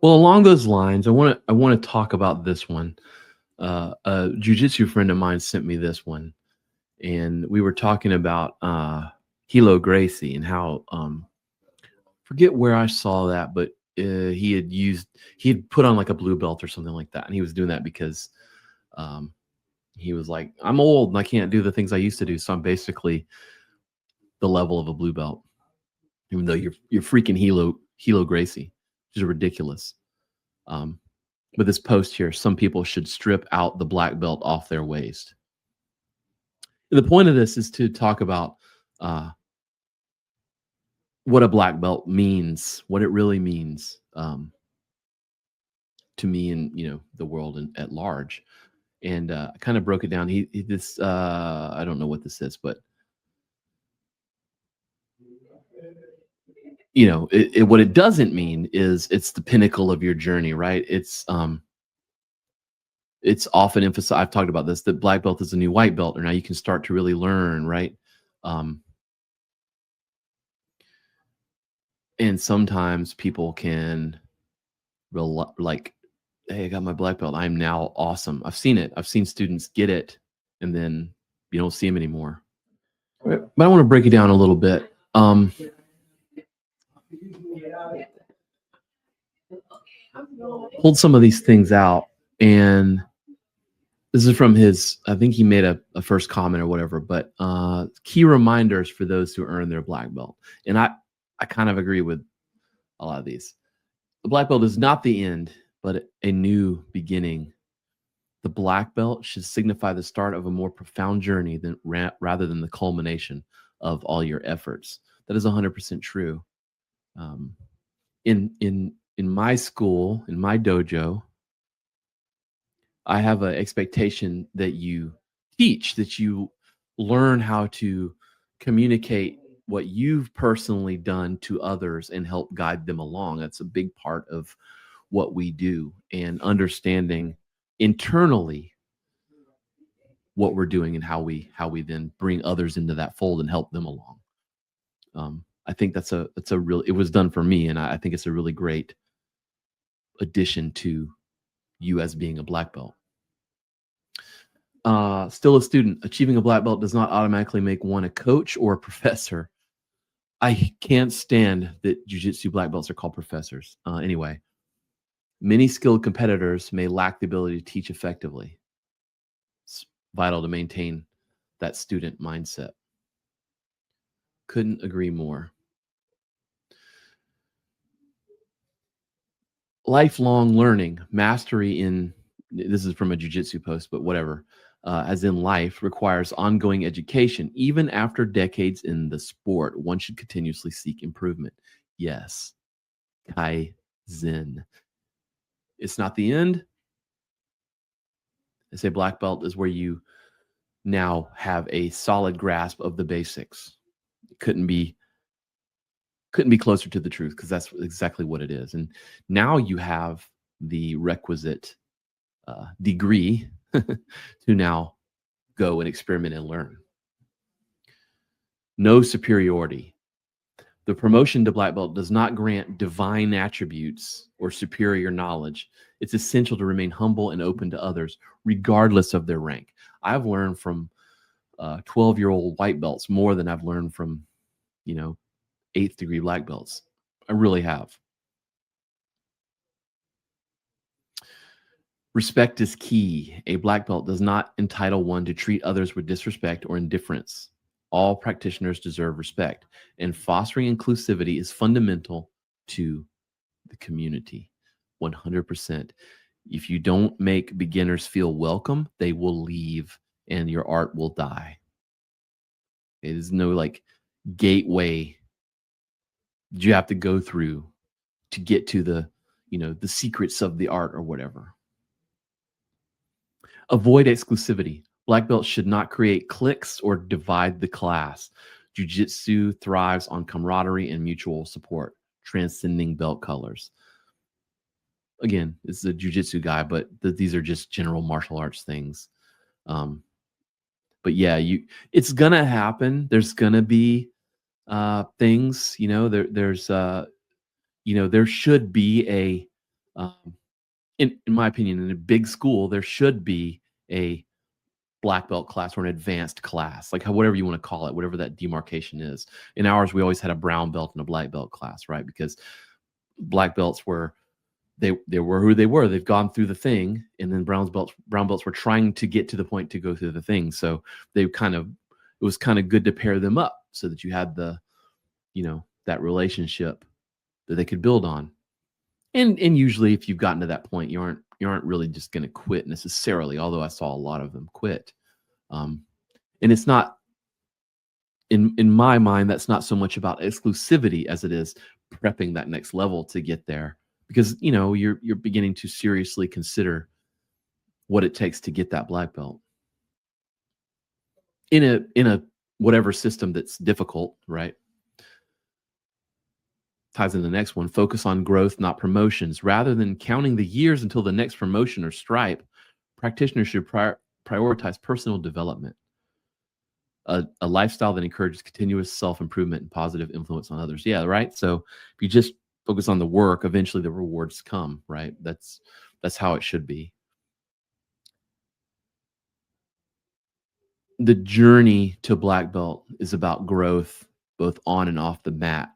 Well, along those lines, I want to talk about this one. A jujitsu friend of mine sent me this one, and we were talking about Hilo Gracie and how forget where I saw that, but he had put on like a blue belt or something like that, and he was doing that because um, he was like, I'm old and I can't do the things I used to do, so I'm basically the level of a blue belt, even though you're freaking Hilo Gracie, which is ridiculous. Um, with this post here, some people should strip out the black belt off their waist. And the point of this is to talk about uh, what a black belt means, what it really means to me and the world at large. And I kind of broke it down. He this I don't know what this is, but what it doesn't mean is it's the pinnacle of your journey, right? It's often emphasized. I've talked about this, that black belt is a new white belt, or now you can start to really learn, right? Um, and sometimes people can like, hey, I got my black belt, I'm now awesome. I've seen it. I've seen students get it, and then you don't see them anymore. Right. But I want to break it down a little bit. Pulled some of these things out, and this is from his, I think he made a first comment or whatever, but key reminders for those who earn their black belt. And I kind of agree with a lot of these. The black belt is not the end, but a new beginning. The black belt should signify the start of a more profound journey rather than the culmination of all your efforts. That is 100% true. Um, in my school, in my dojo, I have an expectation that you teach, that you learn how to communicate what you've personally done to others and help guide them along. That's a big part of what we do, and understanding internally what we're doing and how we then bring others into that fold and help them along. I think that's a real, it was done for me, and I think it's a really great addition to you as being a black belt. Still a student. Achieving a black belt does not automatically make one a coach or a professor. I can't stand that jujitsu black belts are called professors. Anyway, many skilled competitors may lack the ability to teach effectively. It's vital to maintain that student mindset. Couldn't agree more. Lifelong learning, mastery in, this is from a jujitsu post, but whatever, as in life, requires ongoing education. Even after decades in the sport, one should continuously seek improvement. Yes, Kaizen. It's not the end. I say black belt is where you now have a solid grasp of the basics. It couldn't be closer to the truth, because that's exactly what it is. And now you have the requisite degree to now go and experiment and learn. No superiority. The promotion to black belt does not grant divine attributes or superior knowledge. It's essential to remain humble and open to others, regardless of their rank. I've learned from 12-year-old white belts more than I've learned from, 8th degree black belts. I really have. Respect is key. A black belt does not entitle one to treat others with disrespect or indifference. All practitioners deserve respect, and fostering inclusivity is fundamental to the community. 100%. If you don't make beginners feel welcome, they will leave and your art will die. It is no like gateway you have to go through to get to the secrets of the art or whatever. Avoid exclusivity. Black belts should not create cliques or divide the class. Jiu-jitsu thrives on camaraderie and mutual support, transcending belt colors. Again, this is a jiu-jitsu guy, but these are just general martial arts things. But yeah, it's gonna happen. There's gonna be things, there should be Um, in my opinion, in a big school, there should be a black belt class or an advanced class, like whatever you want to call it, whatever that demarcation is. In ours, we always had a brown belt and a black belt class, right? Because black belts were they were who they were. They've gone through the thing, and then brown belts were trying to get to the point to go through the thing. So they kind of it was kind of good to pair them up so that you had the that relationship that they could build on. And usually, if you've gotten to that point, you aren't really just going to quit necessarily. Although I saw a lot of them quit, um, and it's not in my mind, that's not so much about exclusivity as it is prepping that next level to get there, because you're beginning to seriously consider what it takes to get that black belt in a whatever system that's difficult, right? Ties in the next one. Focus on growth, not promotions. Rather than counting the years until the next promotion or stripe, practitioners should prioritize personal development, a lifestyle that encourages continuous self improvement and positive influence on others. Yeah, right. So if you just focus on the work, eventually the rewards come. Right. That's how it should be. The journey to black belt is about growth, both on and off the mat.